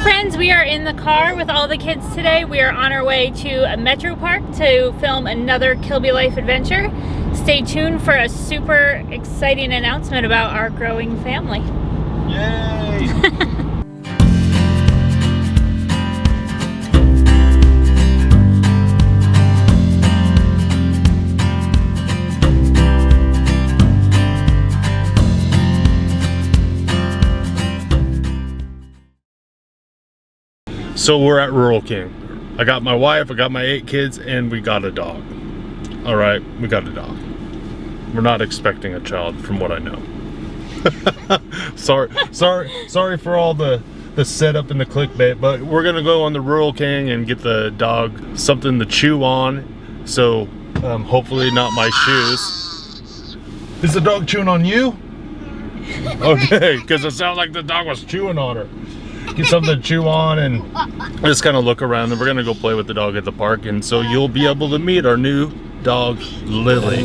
friends, we are in the car with all the kids today. We are on our way to a Metro Park to film another Kilby Life adventure. Stay tuned for a super exciting announcement about our growing family. Yay! So we're at Rural King. I got my wife, I got my 8 kids, and we got a dog. All right, we got a dog. We're not expecting a child from what I know. sorry for all the setup and the clickbait, but we're gonna go on the Rural King and get the dog something to chew on. So hopefully not my shoes. Is the dog chewing on you? Okay, because it sounded like the dog was chewing on her. Get something to chew on and just kind of look around, and we're gonna go play with the dog at the park, and so you'll be able to meet our new dog, Lily.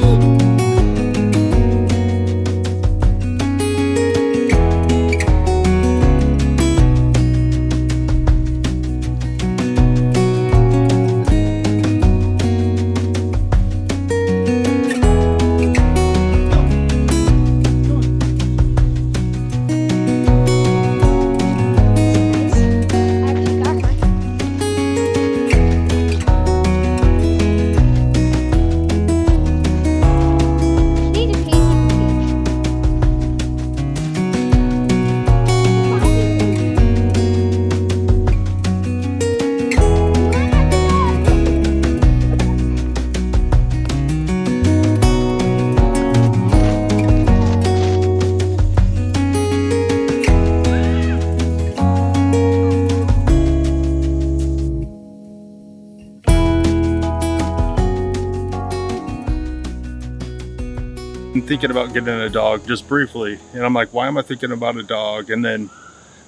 Thinking about getting a dog just briefly, and I'm like, why am I thinking about a dog? And then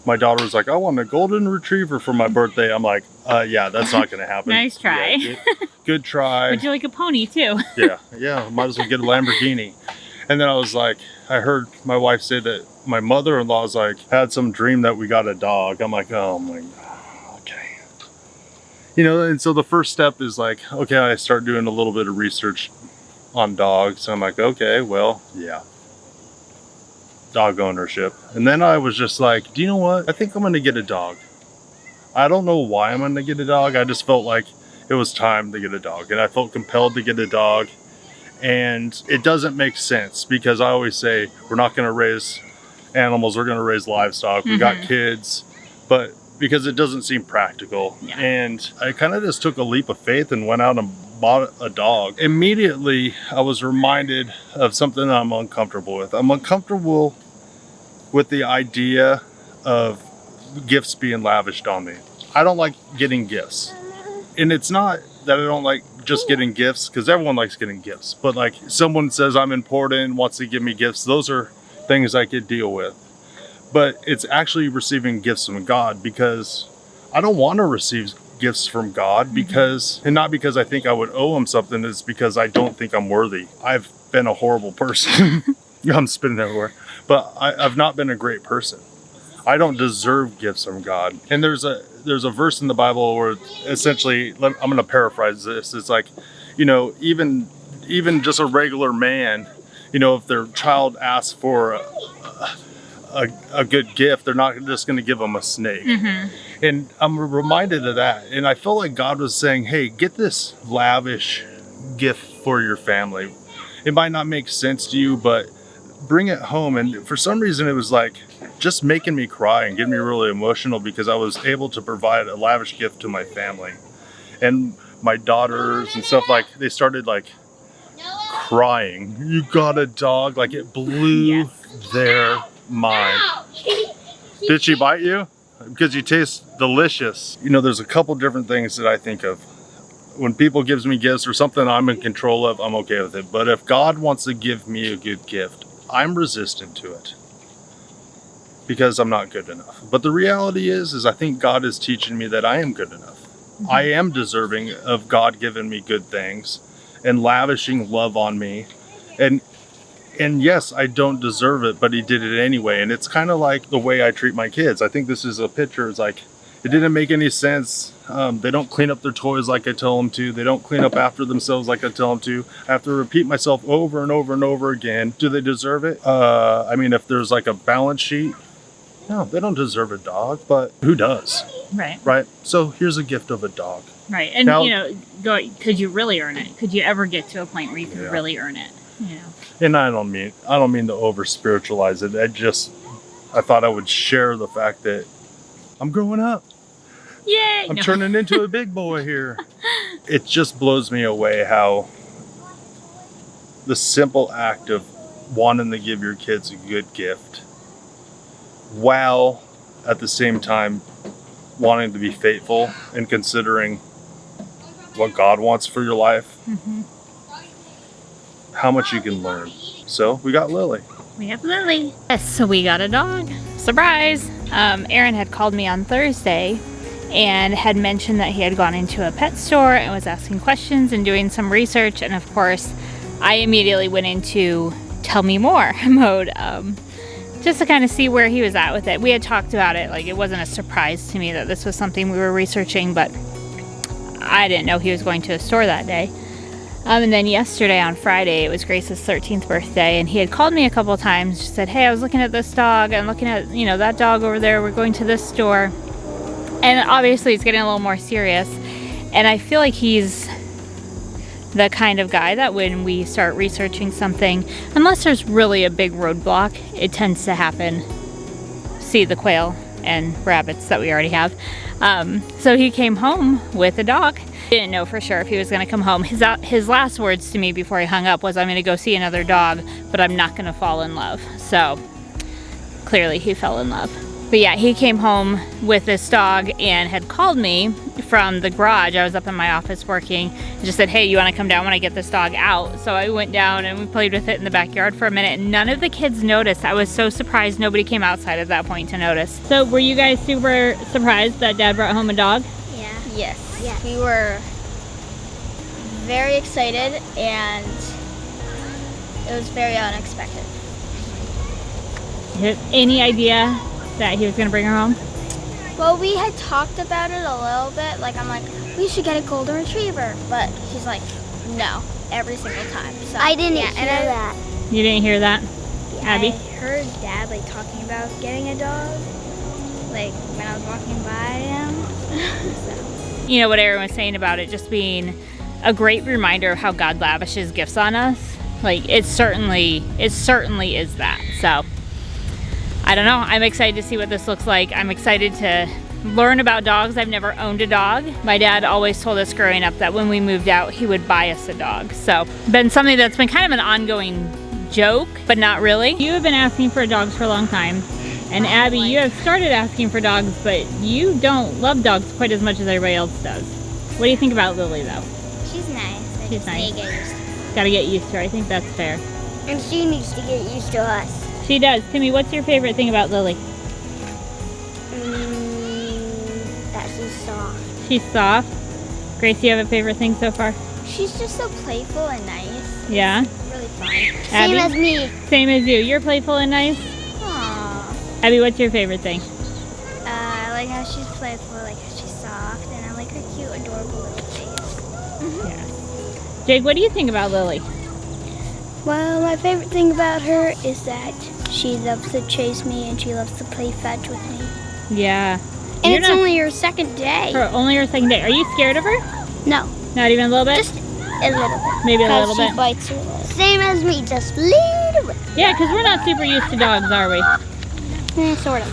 my daughter was like, I want a golden retriever for my birthday. I'm like, yeah, that's not gonna happen. Nice try. Yeah, good try. Would you like a pony too? yeah, might as well get a Lamborghini. And then I was like, I heard my wife say that my mother-in-law's like had some dream that we got a dog. I'm like, oh my god, okay. You know, and so the first step is like, okay, I start doing a little bit of research on dogs. I'm like, okay, well, yeah, dog ownership. And then I was just like, do you know what? I think I'm gonna get a dog. I don't know why I'm gonna get a dog. I just felt like it was time to get a dog, and I felt compelled to get a dog. And it doesn't make sense because I always say we're not gonna raise animals, we're gonna raise livestock. We got kids, but because it doesn't seem practical. Yeah. And I kind of just took a leap of faith and went out and bought a dog. Immediately, I was reminded of something I'm uncomfortable with. I'm uncomfortable with the idea of gifts being lavished on me. I don't like getting gifts. And it's not that I don't like just getting gifts, because everyone likes getting gifts. But like someone says I'm important, wants to give me gifts, those are things I could deal with. But it's actually receiving gifts from God, because I don't want to receive gifts from God because, and not because I think I would owe him something, it's because I don't think I'm worthy. I've been a horrible person. I'm spitting everywhere, but I've not been a great person. I don't deserve gifts from God. And there's a verse in the Bible where essentially, I'm going to paraphrase this. It's like, you know, even just a regular man, you know, if their child asks for a good gift, they're not just going to give them a snake. And I'm reminded of that. And I felt like God was saying, hey, get this lavish gift for your family. It might not make sense to you, but bring it home. And for some reason, it was like just making me cry and getting me really emotional, because I was able to provide a lavish gift to my family. And my daughters and stuff, like, they started like crying. You got a dog? Like, it blew their mind. Did she bite you? Because you taste delicious. You know, there's a couple different things that I think of. When people gives me gifts or something I'm in control of, I'm okay with it. But if God wants to give me a good gift, I'm resistant to it because I'm not good enough. But the reality is I think God is teaching me that I am good enough. I am deserving of God giving me good things and lavishing love on me. And yes, I don't deserve it, but he did it anyway. And it's kind of like the way I treat my kids. I think this is a picture. It's like, It didn't make any sense. They don't clean up their toys like I tell them to. They don't clean up after themselves like I tell them to. I have to repeat myself over and over and over again. Do they deserve it? I mean, if there's like a balance sheet, no, they don't deserve a dog, but who does? Right. Right? So here's a gift of a dog. Right. And, Now- you know, could you really earn it? Could you ever get to a point where you could really earn it? You know? And I don't mean to over spiritualize it. I thought I would share the fact that I'm growing up. Yay! I'm turning into a big boy here. It just blows me away how the simple act of wanting to give your kids a good gift while at the same time wanting to be faithful and considering what God wants for your life, how much you can learn. So we got Lily. We have Lily. Yes, so we got a dog. Surprise! Aaron had called me on Thursday and had mentioned that he had gone into a pet store and was asking questions and doing some research. And of course, I immediately went into tell me more mode, just to kind of see where he was at with it. We had talked about it, like it wasn't a surprise to me that this was something we were researching, but I didn't know he was going to a store that day. And then yesterday on Friday, it was Grace's 13th birthday, and he had called me a couple times, just said, hey, I was looking at this dog, and looking at, you know, that dog over there, we're going to this store. And obviously it's getting a little more serious. And I feel like he's the kind of guy that when we start researching something, unless there's really a big roadblock, it tends to happen. See the quail and rabbits that we already have. So he came home with a dog. Didn't know for sure if he was going to come home. His last words to me before he hung up was, I'm going to go see another dog, but I'm not going to fall in love. So clearly he fell in love. But yeah, he came home with this dog and had called me from the garage. I was up in my office working and just said, hey, you want to come down when I get this dog out? So I went down and we played with it in the backyard for a minute, and none of the kids noticed. I was so surprised nobody came outside at that point to notice. So were you guys super surprised that Dad brought home a dog? Yeah. Yes. We were very excited, and it was very unexpected. You have any idea that he was going to bring her home? Well, we had talked about it a little bit. Like, I'm like, we should get a golden retriever, but he's like, no, every single time. So I didn't hear that. You didn't hear that, Abby? I heard Dad like talking about getting a dog, like when I was walking by him. You know what Aaron was saying about it just being a great reminder of how God lavishes gifts on us. Like it certainly is that. So I don't know. I'm excited to see what this looks like. I'm excited to learn about dogs. I've never owned a dog. My dad always told us growing up that when we moved out, he would buy us a dog. So been something that's been kind of an ongoing joke, but not really. You have been asking for dogs for a long time. And Abby, you have started asking for dogs, but you don't love dogs quite as much as everybody else does. What do you think about Lily, though? She's nice. She's nice. Need to get used to. Gotta get used to her. I think that's fair. And she needs to get used to us. She does. Timmy, what's your favorite thing about Lily? That she's soft. She's soft. Grace, do you have a favorite thing so far? She's just so playful and nice. Yeah? Really fun. Abby? Same as me. Same as you. You're playful and nice. Aww. Abby, what's your favorite thing? I like how she's playful, I like how she's soft, and I like her cute, adorable little face. Yeah. Jake, what do you think about Lily? Well, my favorite thing about her is that she loves to chase me and she loves to play fetch with me. Yeah. And You're it's not- only her second day. only her second day. Are you scared of her? No, Not even a little bit? just a little bit. Maybe a Because little she bit. bites her leg. Same as me, just little bit. Yeah, because we're not super used to dogs, are we? Sort of.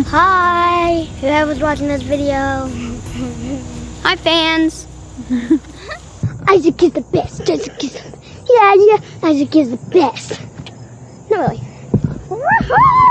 Hi, whoever's watching this video. Hi, fans. Isaac is the best. Isaac is, yeah, Isaac is the best. No, really. Woohoo!